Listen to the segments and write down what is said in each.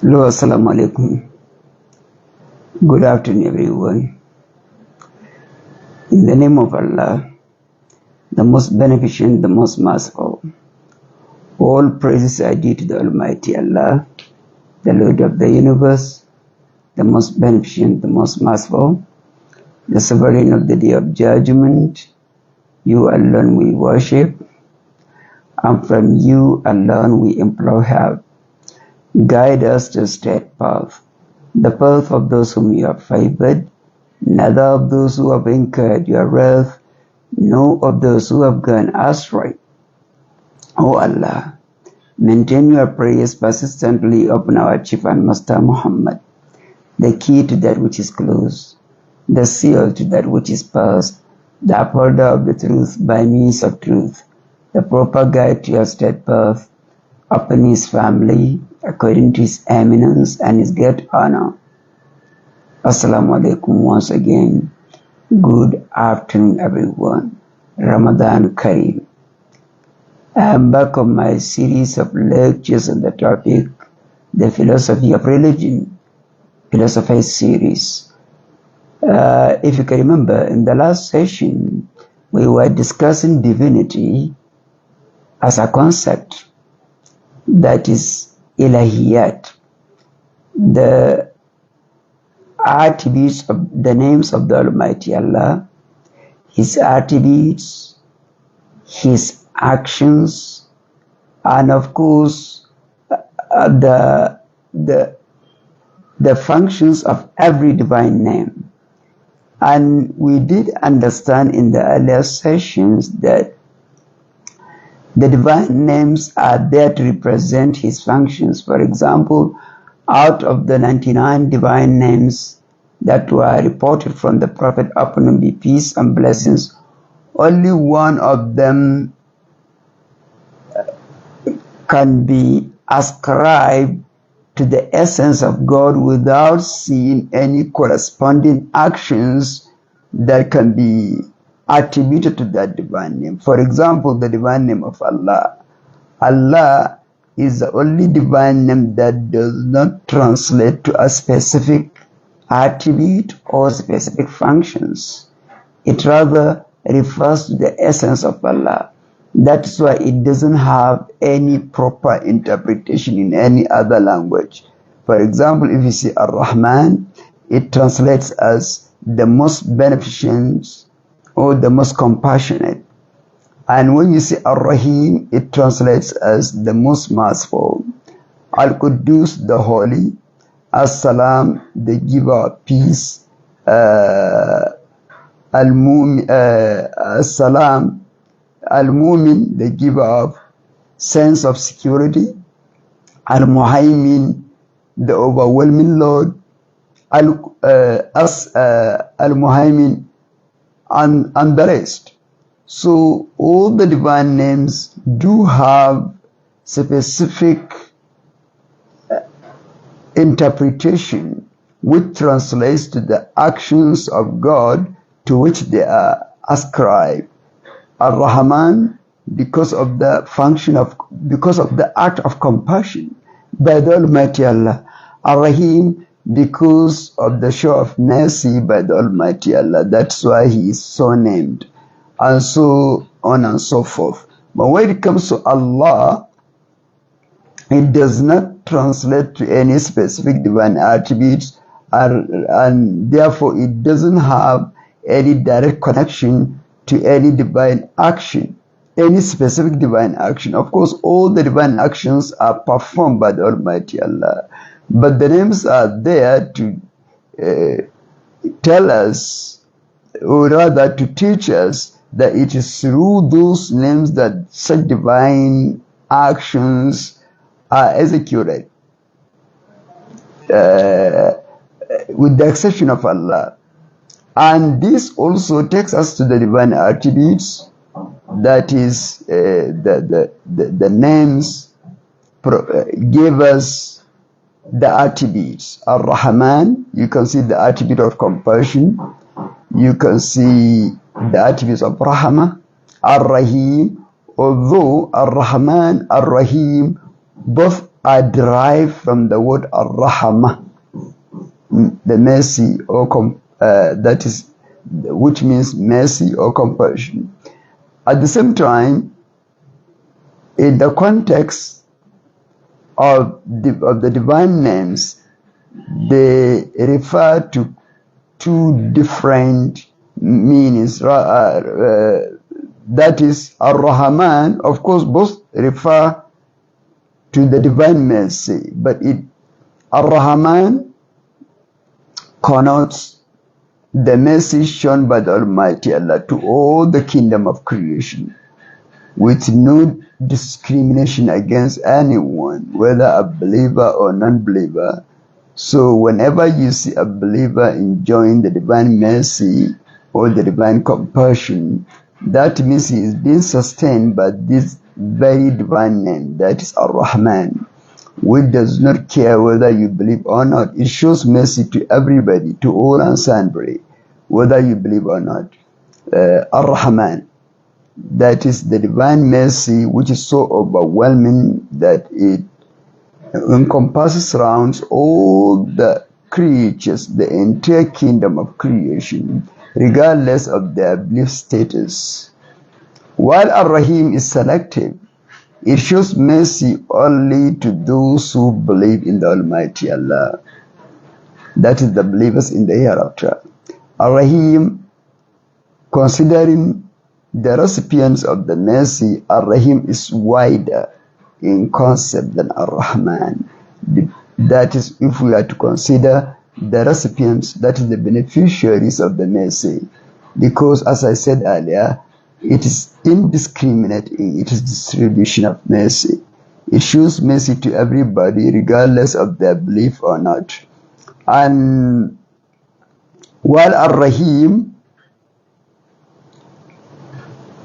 Hello, assalamu alaikum. Good afternoon, everyone. In the name of Allah, the most beneficent, the most merciful. All praises are due to the Almighty Allah, the Lord of the universe, the most beneficent, the most merciful, the sovereign of the day of judgment. You alone we worship, and from you alone we implore help. Guide us to straight path, the path of those whom you have favored, neither of those who have incurred your wrath, nor of those who have gone astray. O Allah, maintain your prayers persistently upon our chief and master Muhammad, the key to that which is closed, the seal to that which is past, the upholder of the truth by means of truth, the proper guide to your straight path, upon his family, according to his eminence and his great honor. Assalamu alaikum once again. Good afternoon, everyone. Ramadan Kareem. I am back on my series of lectures on the topic, the philosophy of religion, Philosofaith series. If you can remember, in the last session, we were discussing divinity as a concept, that is ilahiyat, the attributes of the names of the Almighty Allah, his attributes, his actions, and of course the functions of every divine name. And we did understand in the earlier sessions that the divine names are there to represent his functions. For example, out of the 99 divine names that were reported from the Prophet, upon him be peace and blessings, only one of them can be ascribed to the essence of God without seeing any corresponding actions that can be attributed to that divine name. For example, the divine name of Allah. Allah is the only divine name that does not translate to a specific attribute or specific functions. It rather refers to the essence of Allah. That's why it doesn't have any proper interpretation in any other language. For example, if you see Ar-Rahman, it translates as the most beneficent or the most compassionate. And when you say Ar-Rahim, it translates as the most merciful. Al-Quddus, the holy. As-Salam, the giver of peace. As-Salam, Al-Mumin, the giver of sense of security. Al-Muhaymin, the overwhelming Lord. Al-Muhaymin, and the rest. So all the divine names do have specific interpretation which translates to the actions of God to which they are ascribed. Ar-Rahman, because of the act of compassion by the Almighty Allah. Ar-Rahim, because of the show of mercy by the Almighty Allah. That's why he is so named, and so on and so forth. But when it comes to Allah, it does not translate to any specific divine attributes, and therefore it doesn't have any direct connection to any divine action, any specific divine action. Of course, all the divine actions are performed by the Almighty Allah, but the names are there to tell us, or rather to teach us, that it is through those names that such divine actions are executed, with the exception of Allah. And this also takes us to the divine attributes, that is, the names give us the attributes. Ar-Rahman, you can see the attribute of compassion. You can see the attributes of Rahmah. Ar-Rahim, although Ar-Rahman, Ar-Rahim both are derived from the word ar-rahmah, the mercy or that is, which means mercy or compassion. At the same time, in the context of the divine names, they refer to two different meanings. That is, Ar-Rahman, of course, both refer to the divine mercy, but Ar-Rahman connotes the mercy shown by the Almighty Allah to all the kingdom of creation, with no discrimination against anyone, whether a believer or non-believer. So whenever you see a believer enjoying the divine mercy or the divine compassion, that means he is being sustained by this very divine name, that is Ar-Rahman, which does not care whether you believe or not. It shows mercy to everybody, to all and sundry, whether you believe or not. Ar-Rahman, that is the divine mercy, which is so overwhelming that it encompasses around all the creatures, the entire kingdom of creation, regardless of their belief status. While Ar-Rahim is selective, it shows mercy only to those who believe in the Almighty Allah, that is, the believers in the hereafter. Ar-Rahim, considering the recipients of the mercy, Ar-Rahim is wider in concept than Ar-Rahman. That is, if we are to consider the recipients, that is the beneficiaries of the mercy, because as I said earlier, it is indiscriminate in its distribution of mercy. It shows mercy to everybody regardless of their belief or not. And while Ar-Rahim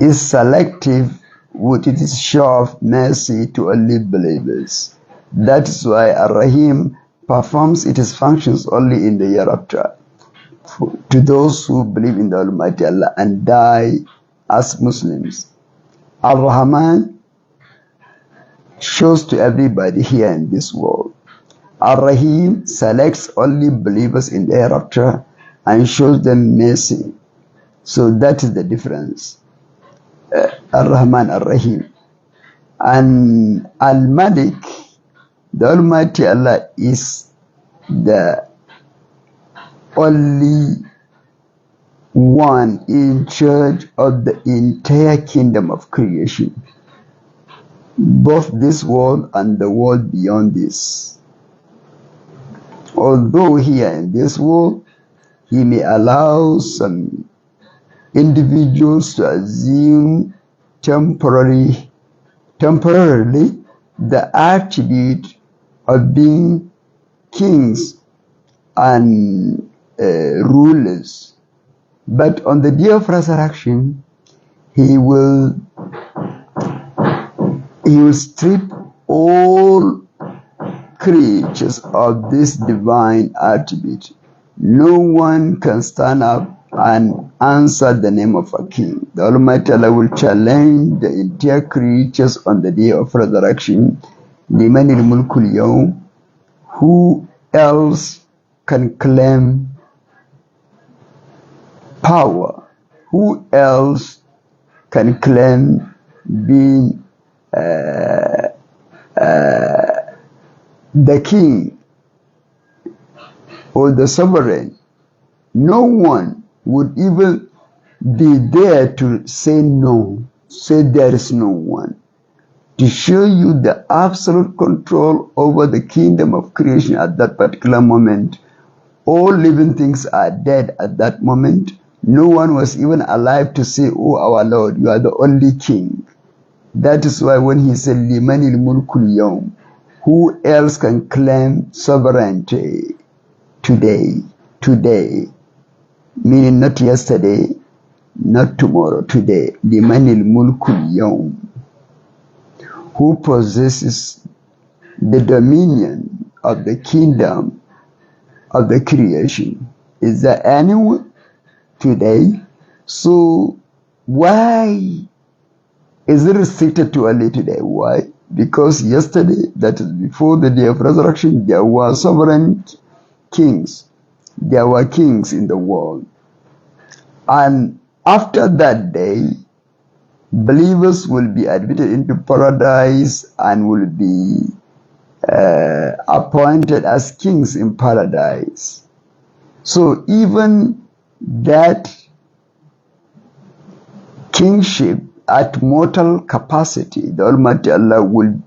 is selective with its show of mercy to only believers. That is why Ar-Rahim performs its functions only in the hereafter to those who believe in the Almighty Allah and die as Muslims. Ar-Rahman shows to everybody here in this world. Ar-Rahim selects only believers in the hereafter and shows them mercy. So that is the difference. Ar-Rahman, Ar-Rahim. And Al-Malik, the Almighty Allah, is the only one in charge of the entire kingdom of creation, both this world and the world beyond this. Although here in this world, He may allow some individuals to assume temporarily the attribute of being kings and rulers, but on the day of resurrection, he will strip all creatures of this divine attribute. No one can stand up and answer the name of a king. The Almighty Allah will challenge the entire creatures on the day of resurrection. Liman al-mulku al-yawm. Who else can claim power? Who else can claim being the king or the sovereign? No one would even be there to say no, say there is no one, to show you the absolute control over the kingdom of creation at that particular moment. All living things are dead at that moment. No one was even alive to say, "Oh, our Lord, you are the only king." That is why when he said, "Limanil mulkul yawm," who else can claim sovereignty today? Today. Meaning not yesterday, not tomorrow, today. Limanil mulkul yawm. Who possesses the dominion of the kingdom of the creation? Is there anyone today? So why is it restricted to only today? Why? Because yesterday, that is before the day of resurrection, there were sovereign kings. There were kings in the world. And after that day, believers will be admitted into paradise and will be appointed as kings in paradise. So even that kingship at mortal capacity, the Almighty Allah will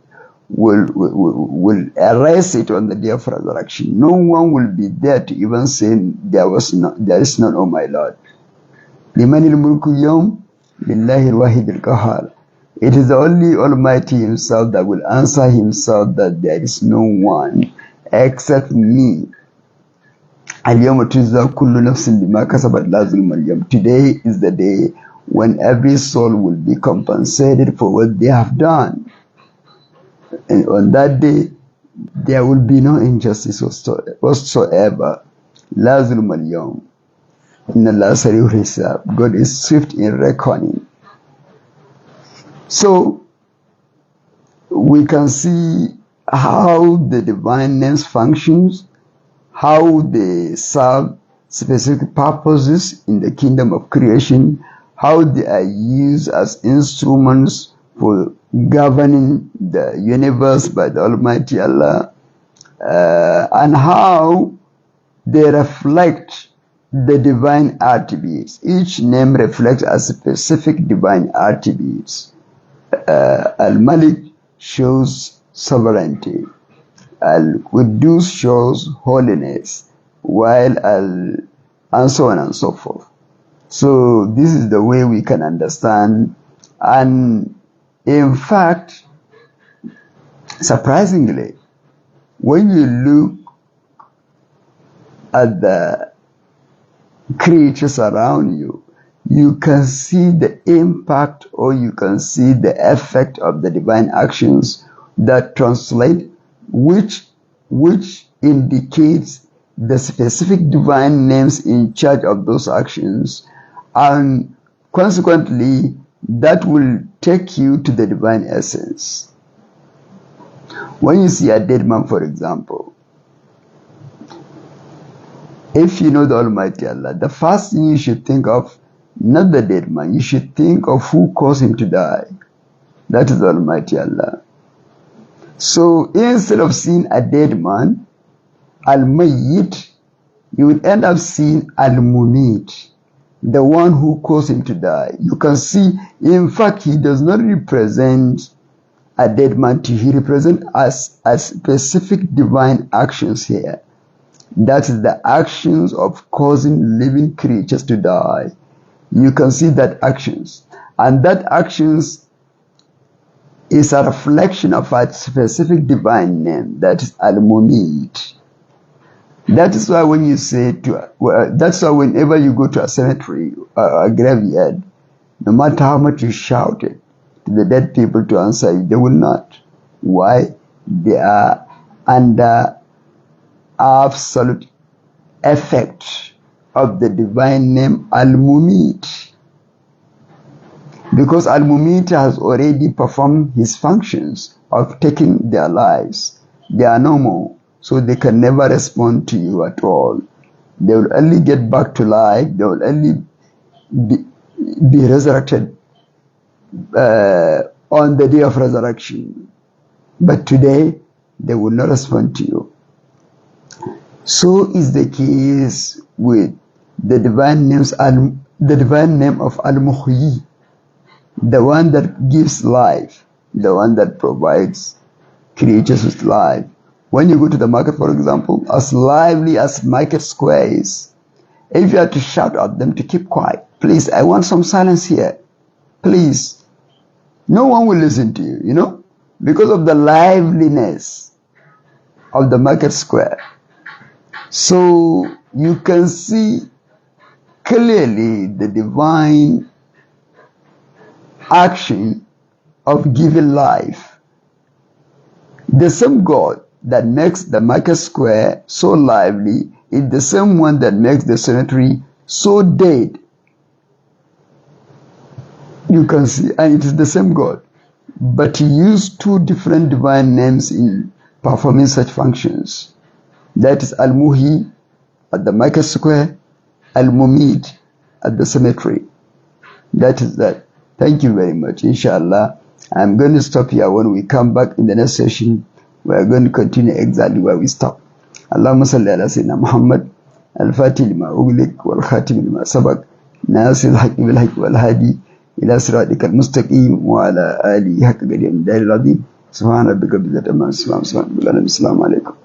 erase it on the day of resurrection. No one will be there to even say there is none, oh my Lord. لمن الملك اليوم لله الواحد القهار. It is only Almighty Himself that will answer Himself that there is no one except me. اليوم تجزى كل نفس بما كسبت لا ظلم اليوم. Today is the day when every soul will be compensated for what they have done. And on that day, there will be no injustice whatsoever. لا ظلم اليوم. إن الله سريع الحساب. God is swift in reckoning. So we can see how the divine names functions, how they serve specific purposes in the kingdom of creation, how they are used as instruments for governing the universe by the Almighty Allah, and how they reflect the divine attributes. Each name reflects a specific divine attributes. Al-Malik shows sovereignty. Al-Quddus shows holiness, while and so on and so forth. So this is the way we can understand. And in fact, surprisingly, when you look at the creatures around you, you can see the impact, or you can see the effect of the divine actions that translate, which indicates the specific divine names in charge of those actions, and consequently that will take you to the divine essence. When you see a dead man, for example, if you know the Almighty Allah, the first thing you should think of, not the dead man, you should think of who caused him to die. That is the Almighty Allah. So instead of seeing a dead man, Al-Mayyit, you would end up seeing Al-Mumit, the one who caused him to die. You can see, in fact, he does not represent a dead man to you. He represents as specific divine actions here. That is the actions of causing living creatures to die. You can see that actions. And that actions is a reflection of a specific divine name, that is Al-Mumit. That is why when you say that's why whenever you go to a cemetery or a graveyard, no matter how much you shout it to the dead people to answer you, they will not. Why? They are under absolute effect of the divine name Al-Mumit. Because Al-Mumit has already performed his functions of taking their lives. They are no more, so they can never respond to you at all. They will only get back to life. They will only be resurrected on the day of resurrection. But today, they will not respond to you. So is the case with the divine names, the divine name of Al-Muhyi, the one that gives life, the one that provides creatures with life. When you go to the market, for example, as lively as market squares, if you have to shout at them to keep quiet, please, I want some silence here, please, no one will listen to you, you know, because of the liveliness of the market square. So you can see clearly the divine action of giving life. The same God that makes the market square so lively is the same one that makes the cemetery so dead. You can see, and it is the same God. but he used two different divine names in performing such functions. That is Al-Muhi at the market square, Al-Mumid at the cemetery. That is that. Thank you very much. Inshallah, I'm going to stop here. When we come back in the next session, we are going to continue exactly where we stop. Allahumma salli ala sayyidina Muhammad al-Fatih lima ughliq wal khatim lima sabaq nasir al-haqq bil haqq wal hadi ila siratikal mustaqim wa ala alihi haqqa qadri min daril azim subhana rabbika rabbil izzati amma yasifun. Assalamu alaikum.